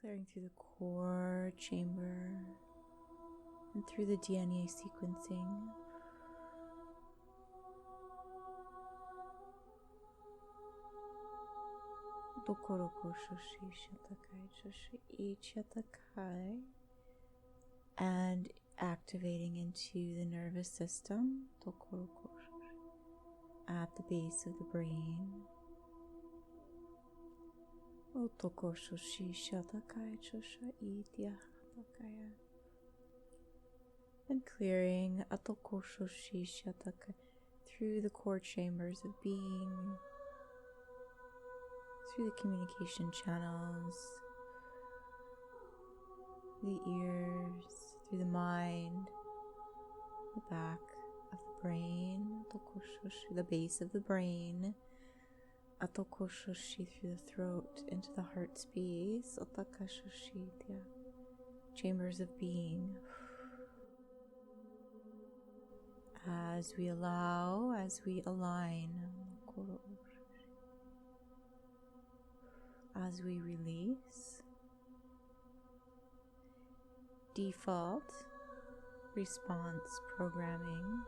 Clearing through the core chamber and through the DNA sequencing. And activating into the nervous system at the base of the brain. And clearing through the core chambers of being, through the communication channels, the ears, through the mind, the back of the brain, the base of the brain, through the throat, into the heart space, chambers of being. As we allow, as we align, as we release, default response programming.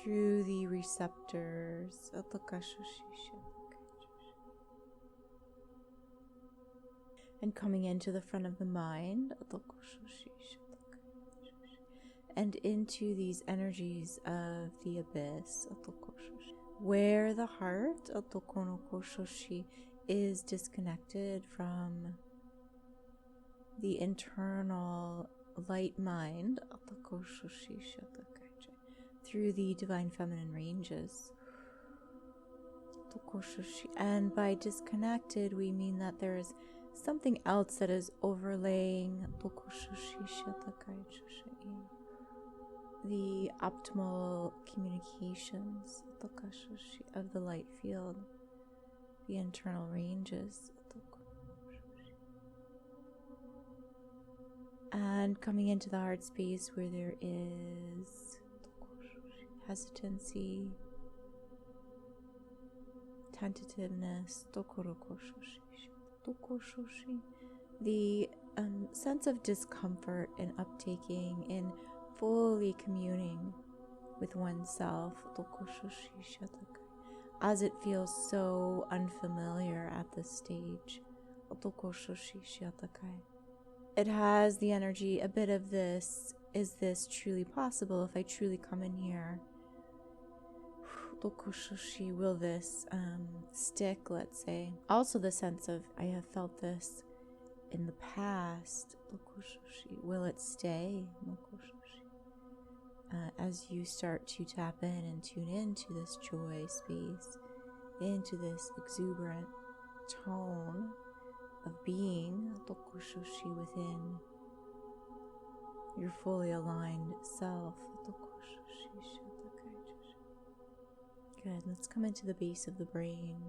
Through the receptors, and coming into the front of the mind, and into these energies of the abyss, where the heart is disconnected from the internal light mind through the divine feminine ranges. And by disconnected, we mean that there is something else that is overlaying the optimal communications of the light field, the internal ranges. And coming into the heart space where there is hesitancy, tentativeness, the sense of discomfort in uptaking, in fully communing with oneself, as it feels so unfamiliar at this stage. It has the energy, a bit of this, is this truly possible if I truly come in here? Will this stick, let's say? Also the sense of, I have felt this in the past. Will it stay? As you start to tap in and tune into this joy space, into this exuberant tone of being within your fully aligned self. Good, let's come into the base of the brain.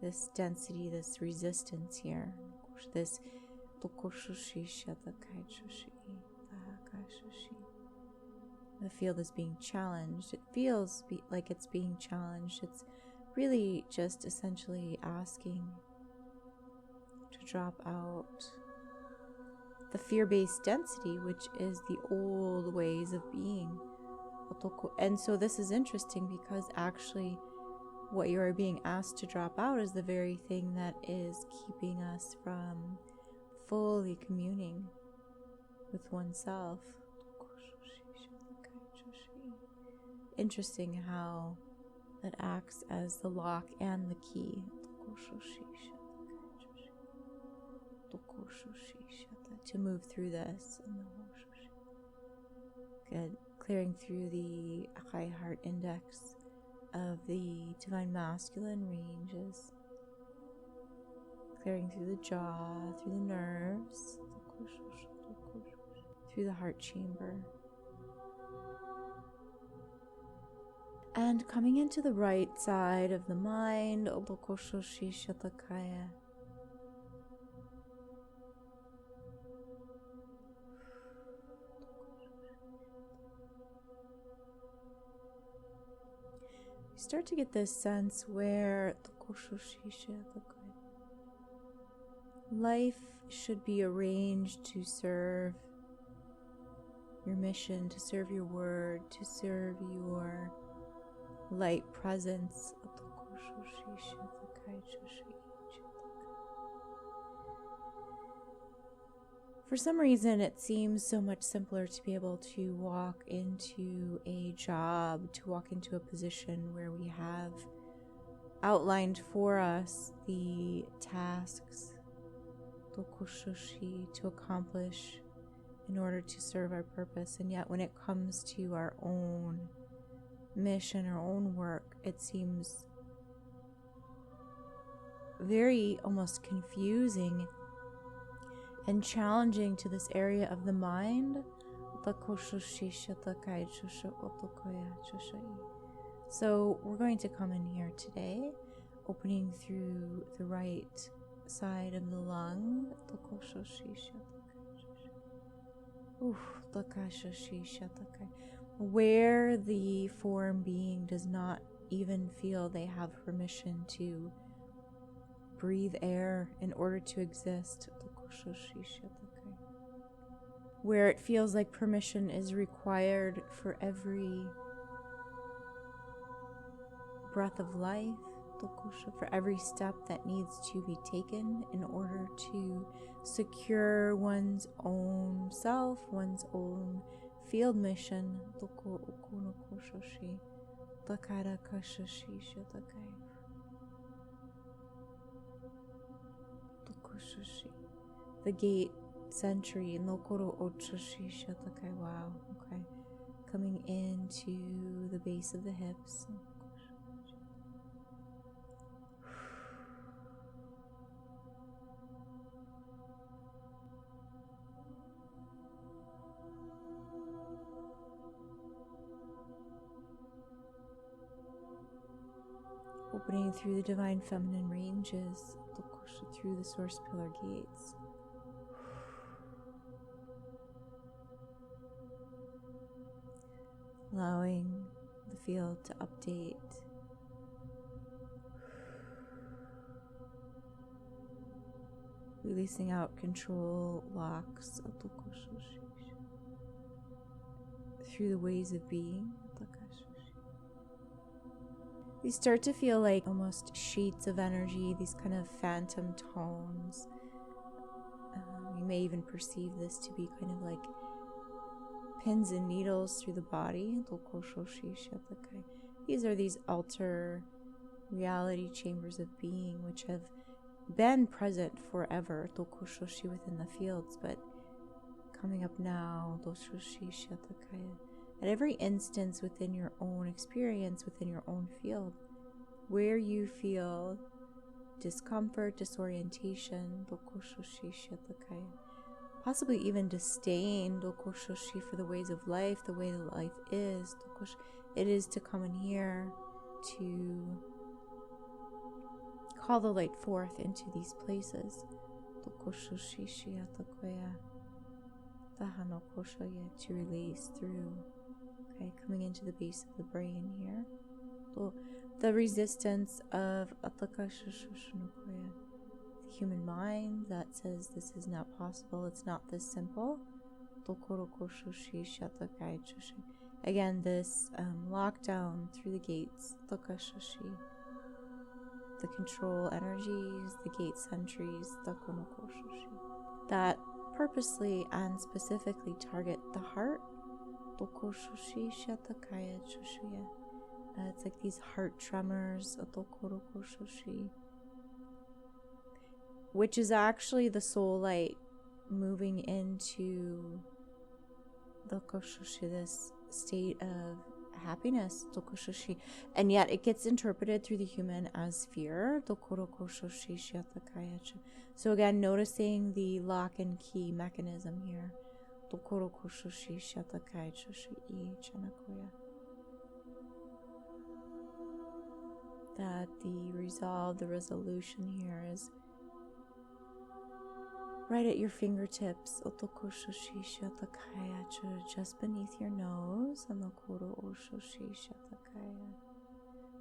This density, this resistance here. This the field is being challenged. It feels like it's being challenged. It's really just essentially asking to drop out the fear-based density, which is the old ways of being. And so this is interesting because actually what you are being asked to drop out is the very thing that is keeping us from fully communing with oneself. Interesting how that acts as the lock and the key. To move through this. Good. Clearing through the high heart index of the divine masculine ranges. Clearing through the jaw, through the nerves, through the heart chamber. And coming into the right side of the mind, You start to get this sense where life should be arranged to serve your mission, to serve your word, to serve your light presence. For some reason, it seems so much simpler to be able to walk into a job, to walk into a position where we have outlined for us the tasks to accomplish in order to serve our purpose. And yet when it comes to our own mission, our own work, it seems very almost confusing and challenging to this area of the mind. So we're going to come in here today, opening through the right side of the lung, where the form being does not even feel they have permission to breathe air in order to exist, where it feels like permission is required for every breath of life, for every step that needs to be taken in order to secure one's own self, one's own field mission. The gate sentry, wow, okay, coming into the base of the hips. Opening through the divine feminine ranges, through the source pillar gates. Allowing the field to update. Releasing out control locks through the ways of being. You start to feel like almost sheets of energy, these kind of phantom tones. You may even perceive this to be kind of like pins and needles through the body. These are these alter reality chambers of being which have been present forever within the fields, but coming up now at every instance within your own experience, within your own field, where you feel discomfort, disorientation, possibly even disdain for the ways of life, the way that life is. It is to come in here to call the light forth into these places. To release through. Okay, coming into the base of the brain here. The resistance of the human mind that says this is not possible, it's not this simple. Again, this lockdown through the gates, the control energies, the gate sentries, that purposely and specifically target the heart. It's like these heart tremors, which is actually the soul light moving into this state of happiness, and yet it gets interpreted through the human as fear. So again, noticing the lock and key mechanism here. That the resolve, the resolution here is right at your fingertips, just beneath your nose,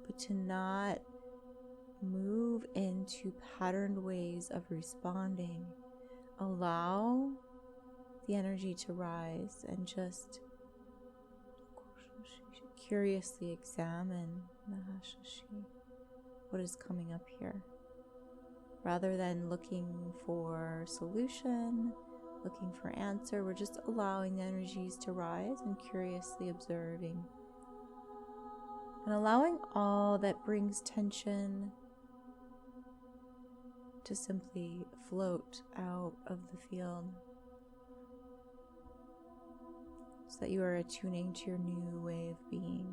but to not move into patterned ways of responding. Allow the energy to rise and just curiously examine what is coming up here. Rather than looking for solution, looking for answer, we're just allowing the energies to rise and curiously observing. And allowing all that brings tension to simply float out of the field, so that you are attuning to your new way of being,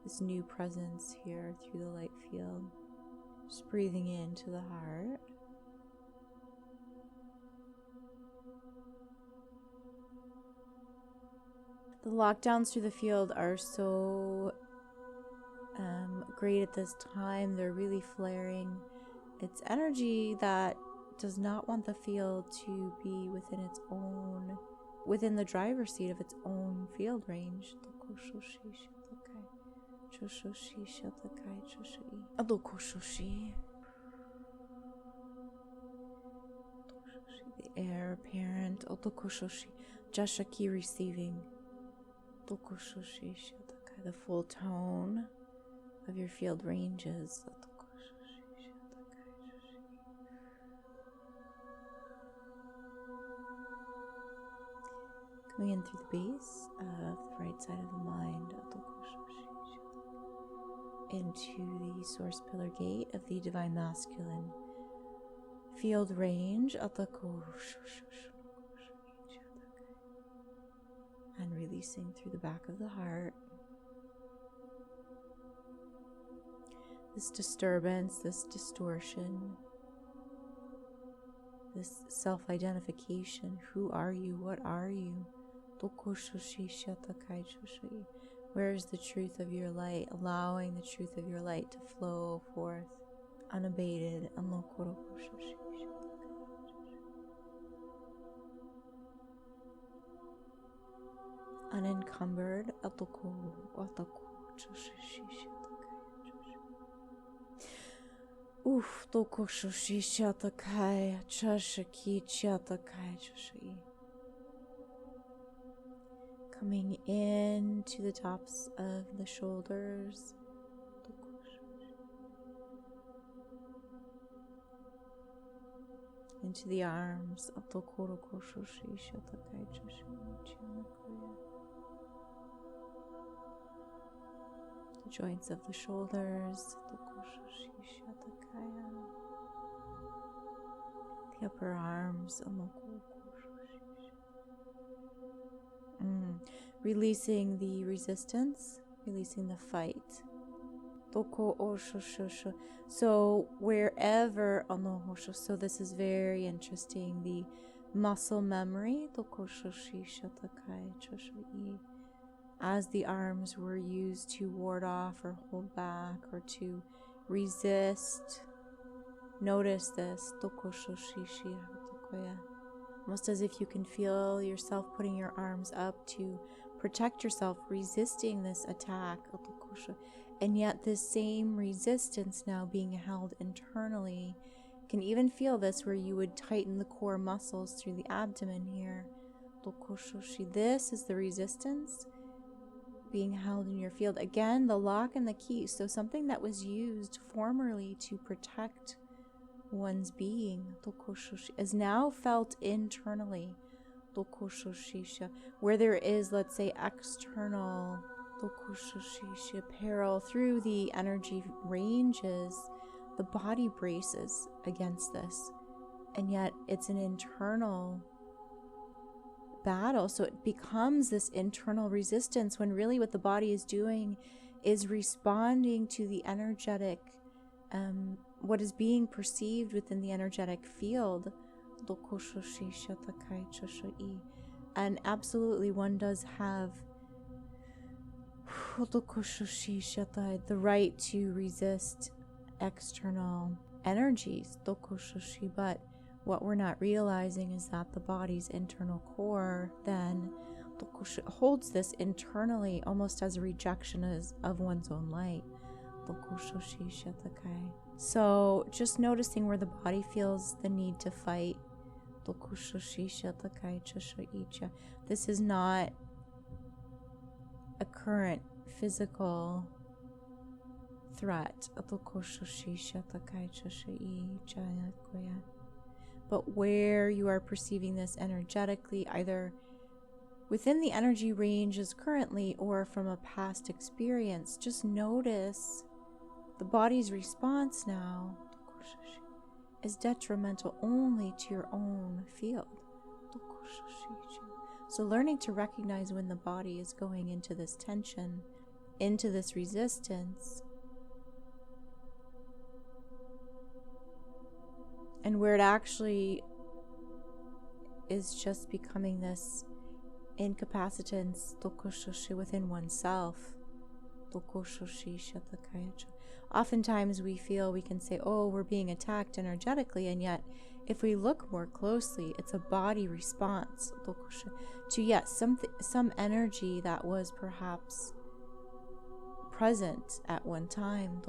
this new presence here through the light field. Just breathing into the heart. The lockdowns through the field are so great at this time. They're really flaring. It's energy that does not want the field to be within the driver's seat of its own field range. The air apparent, Jashaki receiving, the full tone of your field ranges. Coming in through the base of the right side of the mind, into the source pillar gate of the divine masculine field range, and releasing through the back of the heart. This disturbance, this distortion, this self-identification. Who are you? What are you? Where is the truth of your light? Allowing the truth of your light to flow forth unabated. Unencumbered. Coming in to the tops of the shoulders. Into the arms. The joints of the shoulders. The upper arms. Releasing the resistance, releasing the fight. So wherever, so this is very interesting, the muscle memory, as the arms were used to ward off or hold back or to resist. Notice this, almost as if you can feel yourself putting your arms up to protect yourself, resisting this attack, and yet this same resistance now being held internally. You can even feel this where you would tighten the core muscles through the abdomen here. This is the resistance being held in your field. Again, the lock and the key. So something that was used formerly to protect one's being is now felt internally. Where there is, let's say, external peril through the energy ranges, the body braces against this, and yet it's an internal battle. So it becomes this internal resistance when really what the body is doing is responding to the energetic, what is being perceived within the energetic field. And absolutely one does have the right to resist external energies, but what we're not realizing is that the body's internal core then holds this internally almost as a rejection of one's own light. So just noticing where the body feels the need to fight. This is not a current physical threat, but where you are perceiving this energetically, either within the energy ranges currently or from a past experience, just notice the body's response now is detrimental only to your own field. So learning to recognize when the body is going into this tension, into this resistance, and where it actually is just becoming this incapacitance within oneself. Oftentimes we feel we can say, oh, we're being attacked energetically, and yet if we look more closely, it's a body response to, yes, some energy that was perhaps present at one time,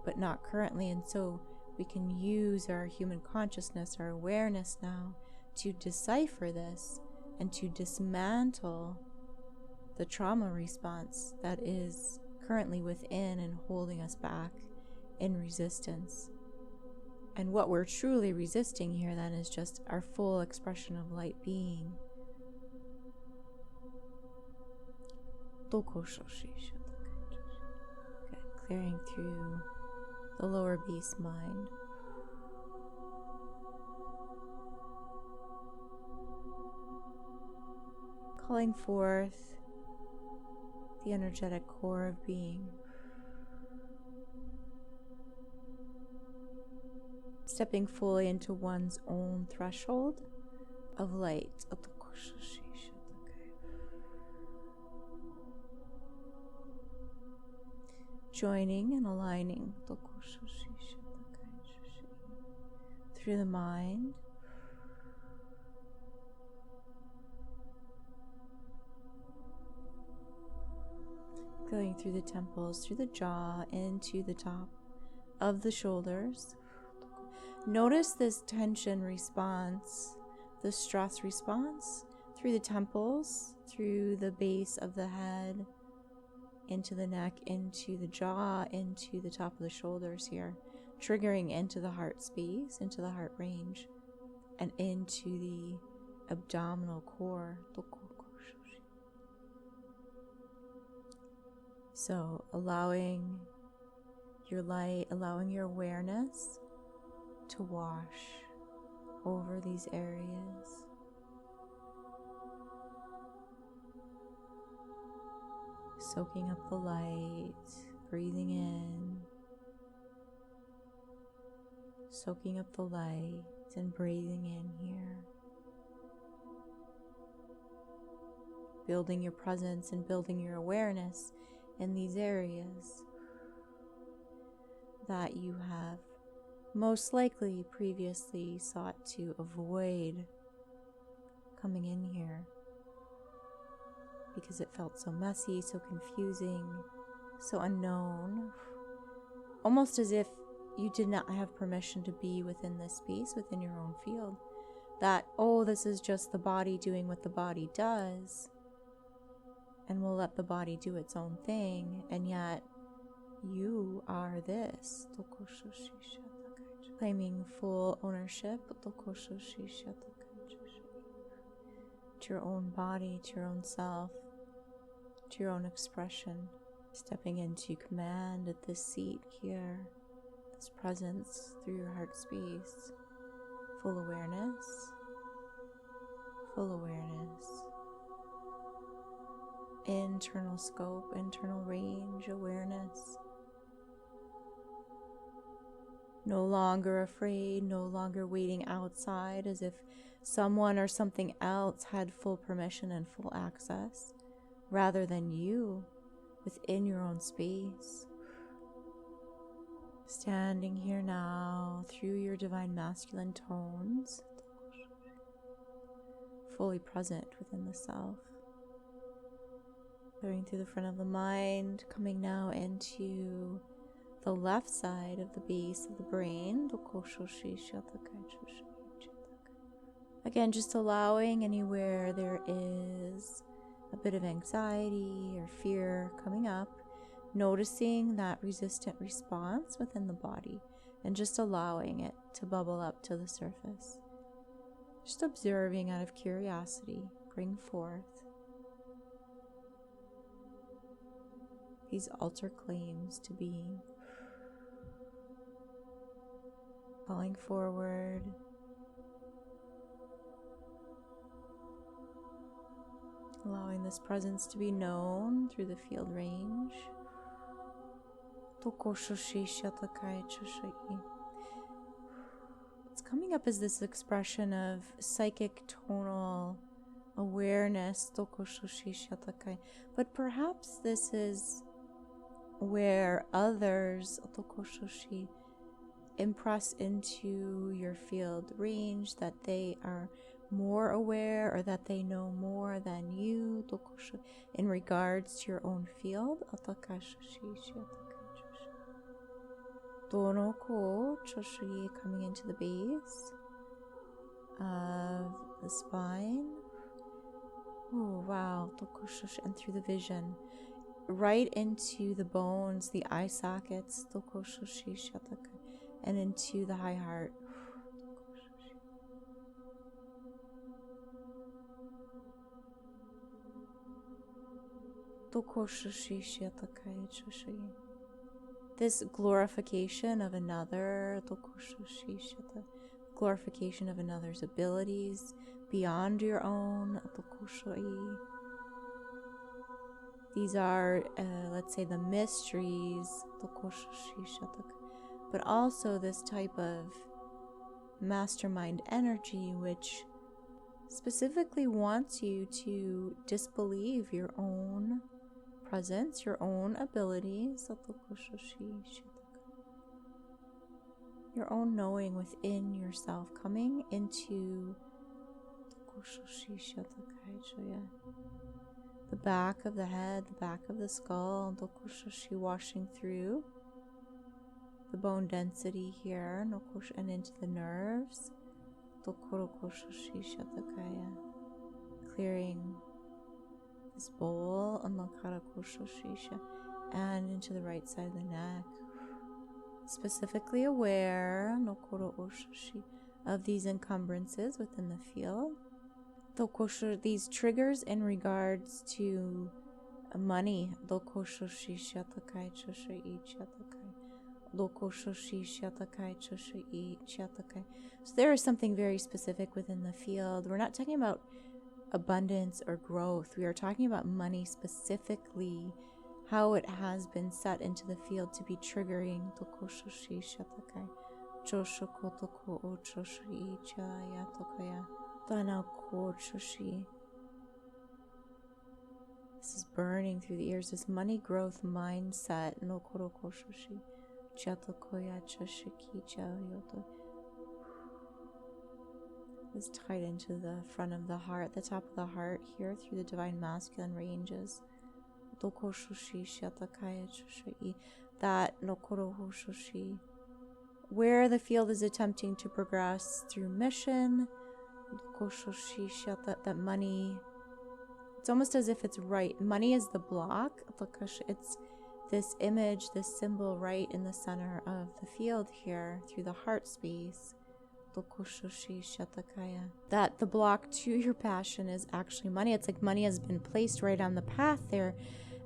but not currently. And so we can use our human consciousness, our awareness now, to decipher this and to dismantle the trauma response that is currently within and holding us back in resistance. And what we're truly resisting here then is just our full expression of light being. Good. Clearing through the lower beast mind. Calling forth the energetic core of being. Stepping fully into one's own threshold of light. Joining and aligning through the mind. Going through the temples, through the jaw, into the top of the shoulders. Notice this tension response, the stress response, through the temples, through the base of the head, into the neck, into the jaw, into the top of the shoulders here, triggering into the heart space, into the heart range, and into the abdominal core. So allowing your light, allowing your awareness to wash over these areas. Soaking up the light, breathing in, soaking up the light and breathing in here. Building your presence and building your awareness in these areas that you have most likely previously sought to avoid coming in here because it felt so messy, so confusing, so unknown, almost as if you did not have permission to be within this space, within your own field. That, oh, this is just the body doing what the body does, and we'll let the body do its own thing, and yet you are this. Claiming full ownership to your own body, to your own self, to your own expression. Stepping into command at this seat here, this presence through your heart space. Full awareness, full awareness. Internal scope, internal range awareness. No longer afraid, no longer waiting outside as if someone or something else had full permission and full access, rather than you within your own space. Standing here now through your divine masculine tones, fully present within the self. Clearing through the front of the mind, coming now into the left side of the base of the brain. Again, just allowing anywhere there is a bit of anxiety or fear coming up, noticing that resistant response within the body and just allowing it to bubble up to the surface. Just observing out of curiosity, bring forth these altar claims to being, calling forward, allowing this presence to be known through the field range. It's coming up as this expression of psychic tonal awareness, but perhaps this is where others impress into your field range that they are more aware or that they know more than you in regards to your own field. Coming into the base of the spine. Oh wow, and through the vision, right into the bones, the eye sockets, and into the high heart. This glorification of another, glorification of another's abilities beyond your own. These are, let's say, the mysteries, but also this type of mastermind energy which specifically wants you to disbelieve your own presence, your own abilities, your own knowing within yourself, coming into the back of the head, the back of the skull, washing through the bone density here, and into the nerves, clearing this bowl and into the right side of the neck. Specifically aware of these encumbrances within the field. These triggers in regards to money. So there is something very specific within the field. We're not talking about abundance or growth. We are talking about money specifically, how it has been set into the field to be triggering. This is burning through the ears, this money growth mindset. Is tied into the front of the heart, the top of the heart here through the divine masculine ranges. That where the field is attempting to progress through mission, that money, it's almost as if it's right. Money is the block. It's this image, this symbol right in the center of the field here through the heart space. That the block to your passion is actually money. It's like money has been placed right on the path there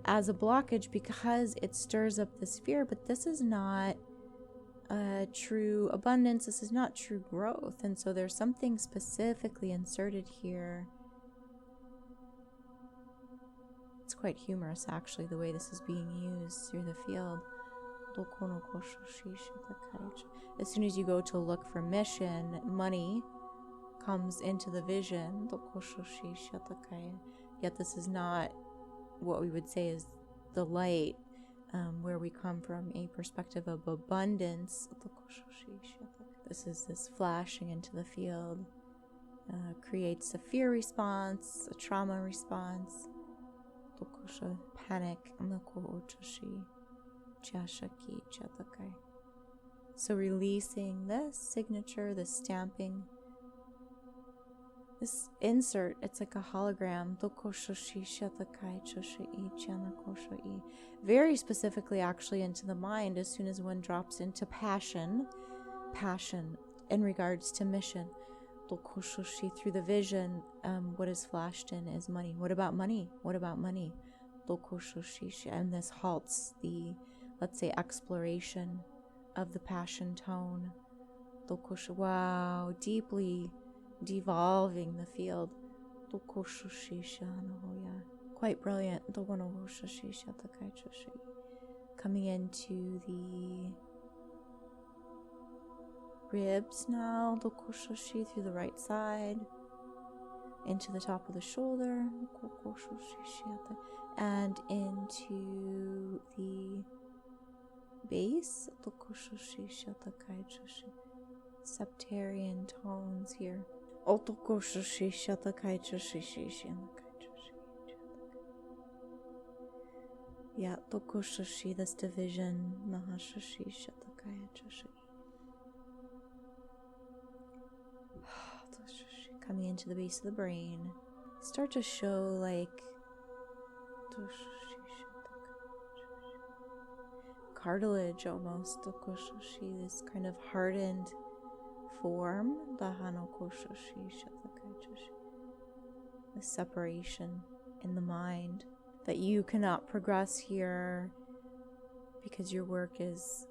as a blockage because it stirs up this fear, but this is not true abundance. This is not true growth. And so there's something specifically inserted here. It's quite humorous, actually, the way this is being used through the field. As soon as you go to look for mission, money comes into the vision. Yet this is not what we would say is the light, where we come from a perspective of abundance. This is this flashing into the field, creates a fear response, a trauma response. panic, so releasing this signature, this stamping, this insert, it's like a hologram. Very specifically actually into the mind as soon as one drops into passion in regards to mission. Through the vision, what is flashed in is money. What about money? What about money? And this halts the, let's say, exploration of the passion tone. Wow, deeply devolving the field. Quite brilliant. Coming into the ribs now, through the right side, into the top of the shoulder, and into the base, septarian tones here. Yeah, this division. Coming into the base of the brain, start to show like cartilage almost. This kind of hardened form. The separation in the mind that you cannot progress here because your work is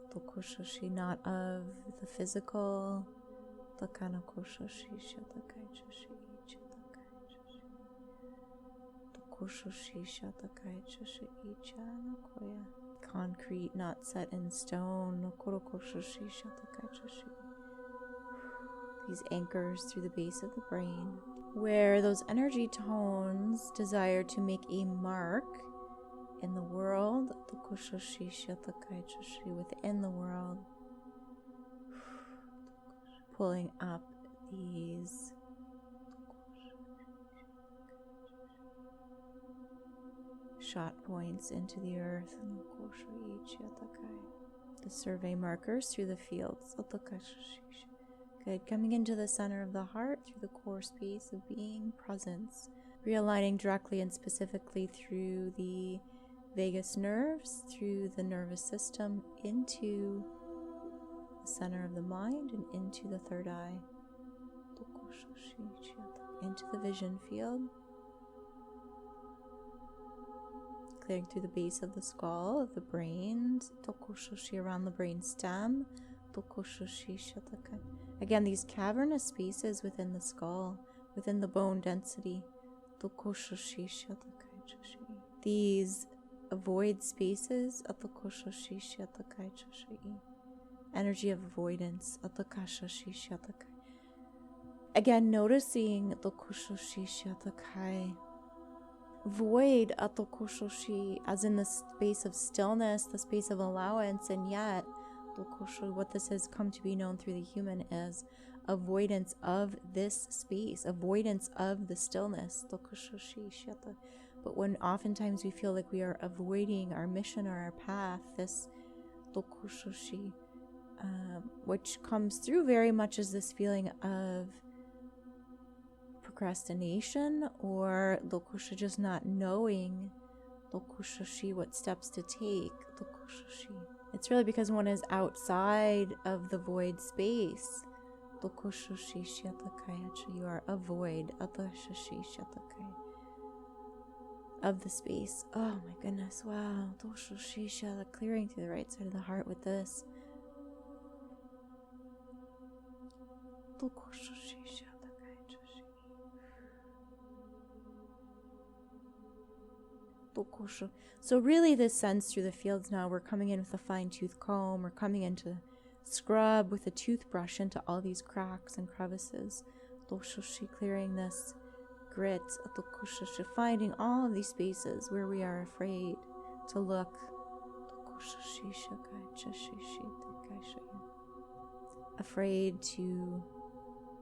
not of the physical. Concrete, not set in stone. These anchors through the base of the brain, where those energy tones desire to make a mark in the world, within the world, pulling up these shot points into the earth, the survey markers through the fields. Good. Coming into the center of the heart through the core space of being, presence, realigning directly and specifically through the vagus nerves, through the nervous system, into the center of the mind and into the third eye, into the vision field, clearing through the base of the skull, of the brain, around the brain stem. Again, these cavernous spaces within the skull, within the bone density. These void spaces, energy of avoidance. Again, noticing void as in the space of stillness, the space of allowance, and yet what this has come to be known through the human as avoidance of this space, avoidance of the stillness. But when oftentimes we feel like we are avoiding our mission or our path, this which comes through very much as this feeling of procrastination or just not knowing what steps to take. It's really because one is outside of the void space. You are a void of the space. Oh my goodness, wow. Clearing through the right side of the heart with this. So really this sense through the fields now, we're coming in with a fine tooth comb, we're coming into scrub with a toothbrush into all these cracks and crevices. Clearing this grit, finding all of these spaces where we are afraid to look. Afraid to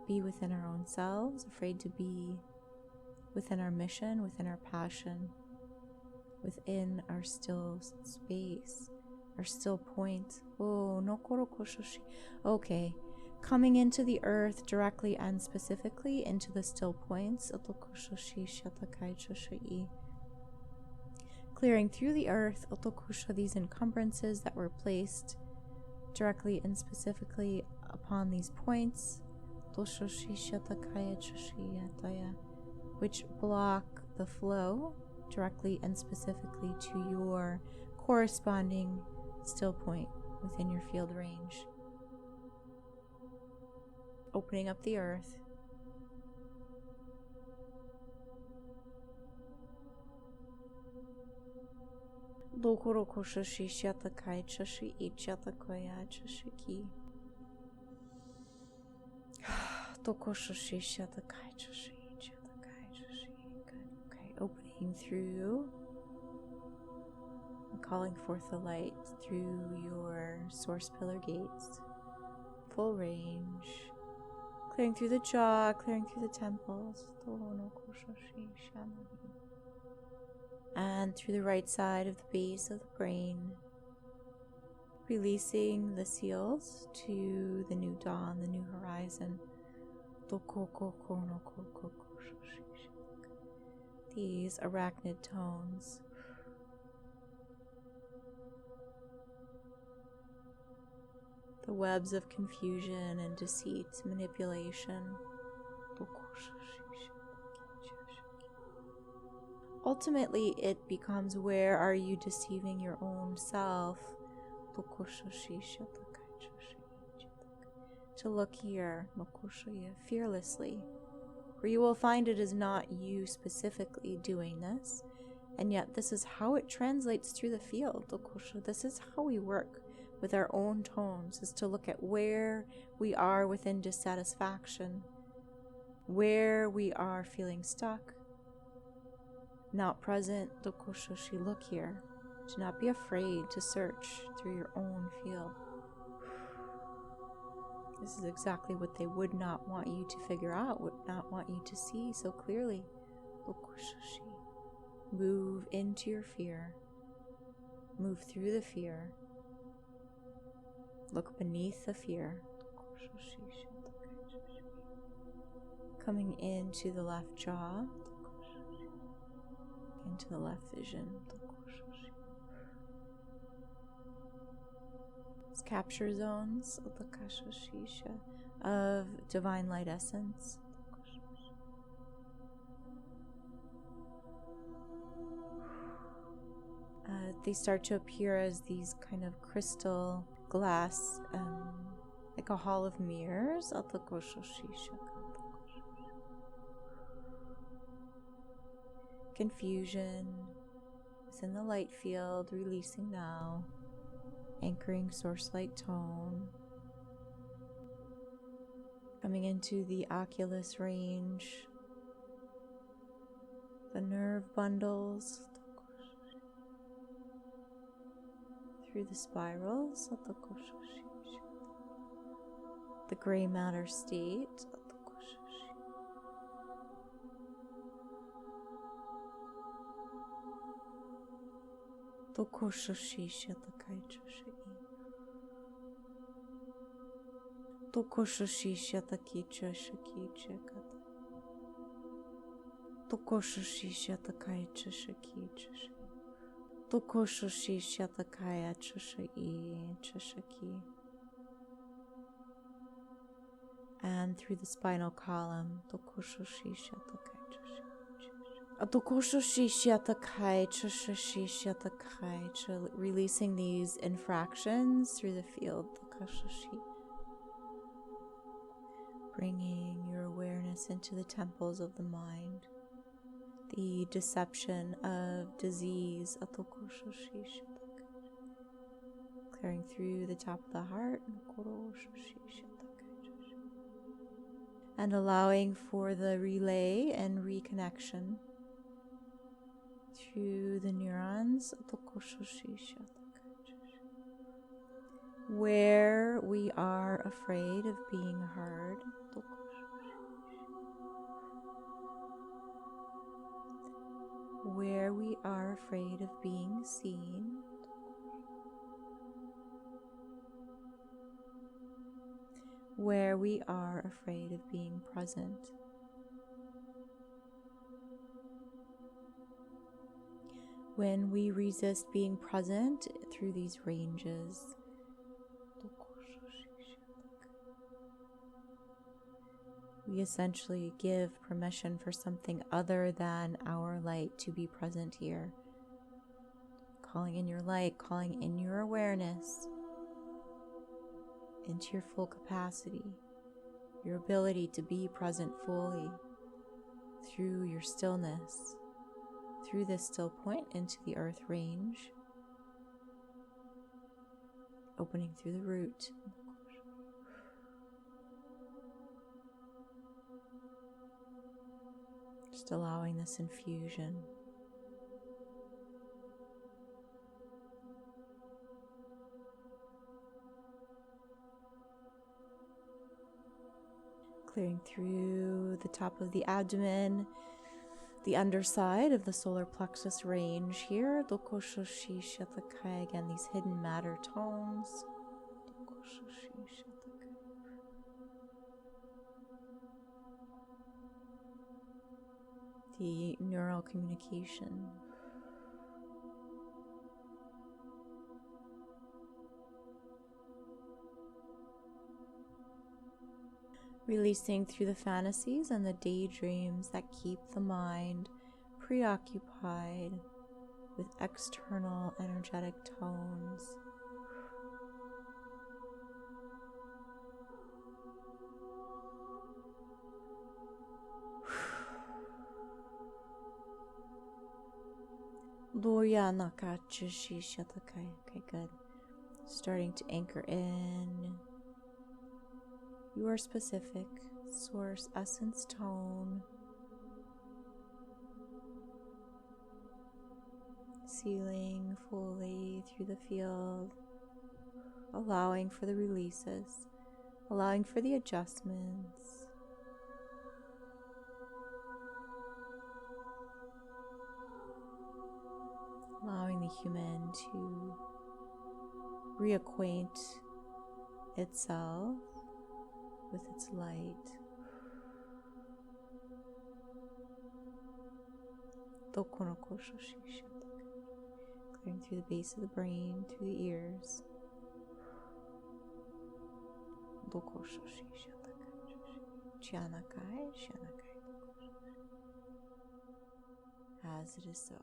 be within our own selves, afraid to be within our mission, within our passion. within our still space, our still point. Oh, no koro koshoshi. Okay, coming into the earth directly and specifically into the still points. Oto koshoshi shatakai choshoi. Clearing through the earth, oto kusha, these encumbrances that were placed directly and specifically upon these points, toshoshi shatakaya choshiyataya, which block the flow directly and specifically to your corresponding still point within your field range. Opening up the earth. Dokoro koshoshi shatakai choshi ichatakoya choshiki. Dokoshoshi shatakai choshi ichatakai choshi. Good. Okay, opening through. Calling forth the light through your source pillar gates. Full range. Clearing through the jaw, clearing through the temples. And through the right side of the base of the brain. Releasing the seals to the new dawn, the new horizon. These arachnid tones. The webs of confusion and deceit, manipulation. Ultimately, it becomes, where are you deceiving your own self? To look here, fearlessly, where you will find it is not you specifically doing this, and yet this is how it translates through the field. This is how we work with our own tones, is to look at where we are within dissatisfaction, where we are feeling stuck, not present. Look here. Do not be afraid to search through your own field. This is exactly what they would not want you to figure out, would not want you to see so clearly. Move into your fear. Move through the fear. Look beneath the fear. Coming into the left jaw, into the left vision. Capture zones of divine light essence. They start to appear as these kind of crystal glass, like a hall of mirrors. Confusion within the light field, releasing now. Anchoring source light tone. Coming into the oculus range. The nerve bundles. Through the spirals. The gray matter state. Tokoshoshi shatakai choshi. Tokoshoshi shataki choshiki chakata. Tokoshoshi shatakai choshiki choshi. Tokoshoshi shatakaya choshi choshiki. And through the spinal column. Tokoshoshi shatakai choshi. Tokoshoshi shatakai choshi shatakai. Releasing these infractions through the field. Tokoshoshi. Bringing your awareness into the temples of the mind. The deception of disease. Clearing through the top of the heart. And allowing for the relay and reconnection through the neurons. Where we are afraid of being heard. where we are afraid of being seen, where we are afraid of being present. When we resist being present through these ranges, we essentially give permission for something other than our light to be present here. Calling in your light, calling in your awareness into your full capacity, your ability to be present fully through your stillness, through this still point into the earth range, opening through the root. Just allowing this infusion. Clearing through the top of the abdomen, the underside of the solar plexus range here. Again, these hidden matter tones. The neural communication. Releasing through the fantasies and the daydreams that keep the mind preoccupied with external energetic tones. Okay, good. Starting to anchor in your specific source essence tone, sealing fully through the field, allowing for the releases, allowing for the adjustments. Allowing the human to reacquaint itself with its light. Clearing through the base of the brain, through the ears. As it is so.